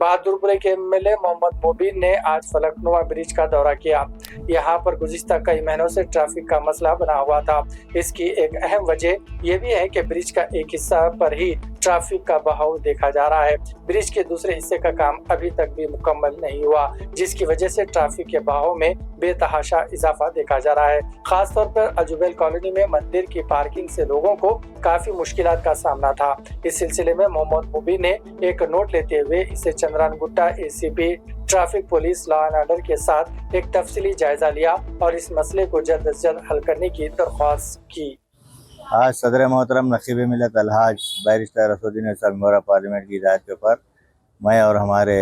बहादुरपुर के एमएलए मोहम्मद मुबीन ने आज फलकनुमा ब्रिज का दौरा किया। यहाँ पर गुज़िश्ता कई महीनों से ट्रैफिक का मसला बना हुआ था। इसकी एक अहम वजह यह भी है कि ब्रिज का एक हिस्सा पर ही ट्रैफिक का बहाव देखा जा रहा है। ब्रिज के दूसरे हिस्से का काम अभी तक भी मुकम्मल नहीं हुआ, जिसकी वजह से ट्रैफिक के बहाव में बेतहाशा इजाफा देखा जा रहा है। खासतौर पर अजुबेल कॉलोनी में मंदिर की पार्किंग से लोगों को काफी मुश्किलात का सामना था। इस सिलसिले में मोहम्मद मुबीन ने एक नोट लेते हुए इसे Chandrayangutta ACP traffic police law and order के साथ एक तफसीली जायजा लिया और इस मसले को जल्द से जल्द हल करने की दरख्वास्त की। आज सदर मोहतरम नसीब मिलत अलहाज barrister Asaduddin member of parliament की हिदायत के ऊपर मैं और हमारे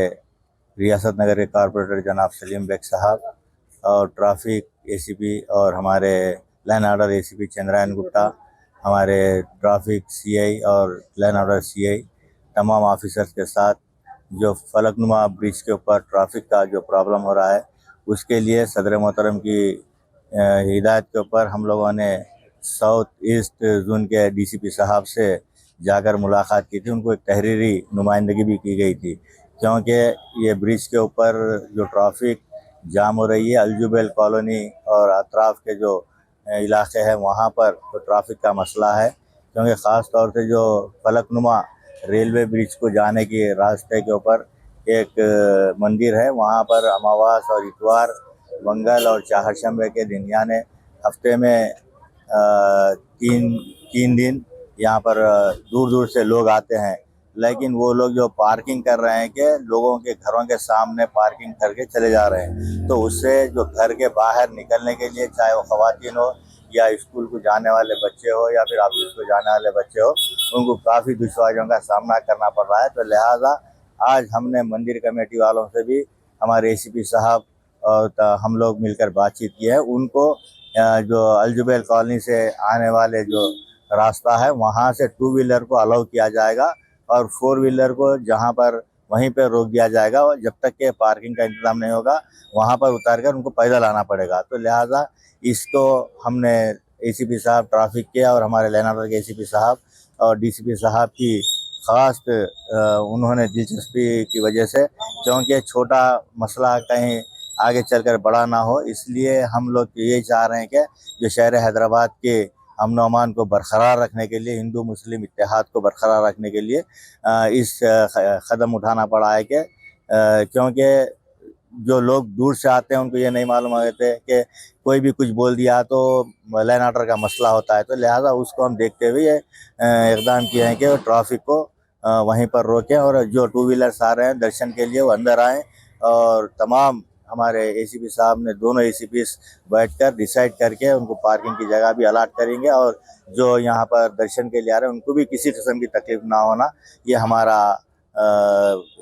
रियासत नगर के कॉरपोरेटर जनाब सलीम बेग साहब और ट्रैफिक एसीपी और हमारे line order ACP Chandrayan Gutta, हमारे ट्रैफिक सीआई और लाइन ऑर्डर सीआई तमाम ऑफिसर्स के साथ जो फलकनुमा ब्रिज के ऊपर ट्रैफिक का जो प्रॉब्लम हो रहा है उसके लिए सदर मोहतरम की हिदायत के ऊपर हम लोगों ने साउथ ईस्ट जोन के डीसीपी साहब से जाकर मुलाकात की थी। उनको एक तहरीरी नुमाइंदगी भी की गई थी, क्योंकि ये ब्रिज के ऊपर जो ट्रैफिक जाम हो रही है अलजुबेल कॉलोनी और अतराफ़ के जो इलाके हैं वहाँ पर तो ट्रैफिक का मसला है, क्योंकि ख़ास तौर से जो फलकनुमा रेलवे ब्रिज को जाने के रास्ते के ऊपर एक मंदिर है, वहाँ पर अमावास और इतवार, मंगल और चाहरशंबे के दिन यानी हफ्ते में तीन दिन यहाँ पर दूर दूर से लोग आते हैं। लेकिन वो लोग जो पार्किंग कर रहे हैं कि लोगों के घरों के सामने पार्किंग करके चले जा रहे हैं, तो उससे जो घर के बाहर निकलने के लिए चाहे वो ख़वातीन हो या स्कूल को जाने वाले बच्चे हो या फिर ऑफिस को जाने वाले बच्चे हो, उनको काफ़ी दुश्वारियों का सामना करना पड़ रहा है। तो लिहाजा आज हमने मंदिर कमेटी वालों से भी हमारे एसीपी साहब और हम लोग मिलकर बातचीत की है। उनको जो अलजुबेल कॉलोनी से आने वाले जो रास्ता है वहाँ से 2 व्हीलर को अलाउ किया जाएगा और 4 व्हीलर को जहाँ पर वहीं पर रोक दिया जाएगा, और जब तक के पार्किंग का इंतज़ाम नहीं होगा वहाँ पर उतार कर उनको पैदल आना पड़ेगा। तो लिहाजा इसको हमने एसीपी साहब ट्रैफिक के और हमारे लाइन ऑर्डर के एसीपी साहब और डीसीपी साहब की ख़ास उन्होंने दिलचस्पी की वजह से, क्योंकि छोटा मसला कहीं आगे चलकर बड़ा ना हो, इसलिए हम लोग यही चाह रहे हैं कि जो शहर हैदराबाद के अमन व अमान को बरकरार रखने के लिए, हिंदू मुस्लिम इत्तेहाद को बरकरार रखने के लिए इस कदम उठाना पड़ा है कि क्योंकि जो लोग दूर से आते हैं उनको ये नहीं मालूम होते कि कोई भी कुछ बोल दिया तो लाइन ऑर्डर का मसला होता है। तो लिहाजा उसको हम देखते हुए इक़दाम किए हैं कि ट्रैफिक को वहीं पर रोकें और जो 2 व्हीलर्स आ रहे हैं दर्शन के लिए वो अंदर आएँ। और तमाम हमारे एसीपी साहब ने दोनों एसीपीस बैठकर डिसाइड करके उनको पार्किंग की जगह भी अलाट करेंगे, और जो यहाँ पर दर्शन के लिए आ रहे हैं उनको भी किसी किस्म की तकलीफ ना होना, ये हमारा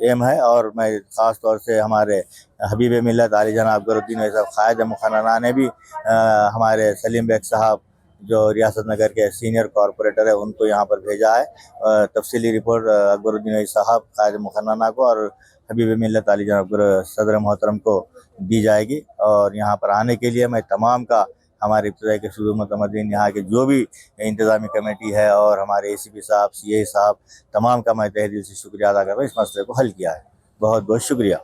एम है। और मैं ख़ास तौर से हमारे हबीब मिल्लत आली जनाब अकबरुद्दीन साहब ख़ायद मुखन्ना ने भी हमारे सलीम बेग साहब जो रियासत नगर के सीनियर कॉरपोरेटर है उनको यहाँ पर भेजा है। तफसीली रिपोर्ट अकबरुद्दीन साहब ख़ायद मुखन्ना को और हबीब मिल्लत आली जनाब सदर मोहतरम को दी जाएगी। और यहाँ पर आने के लिए मैं तमाम का हमारे इब्तदाई के सुदूर मुतमद्दीन यहाँ के जो भी इंतज़ामी कमेटी है और हमारे एसीपी साहब सीए साहब तमाम का मैं तहे दिल से शुक्रिया अदा कर रहा हूँ। इस मसले को हल किया है। बहुत बहुत शुक्रिया।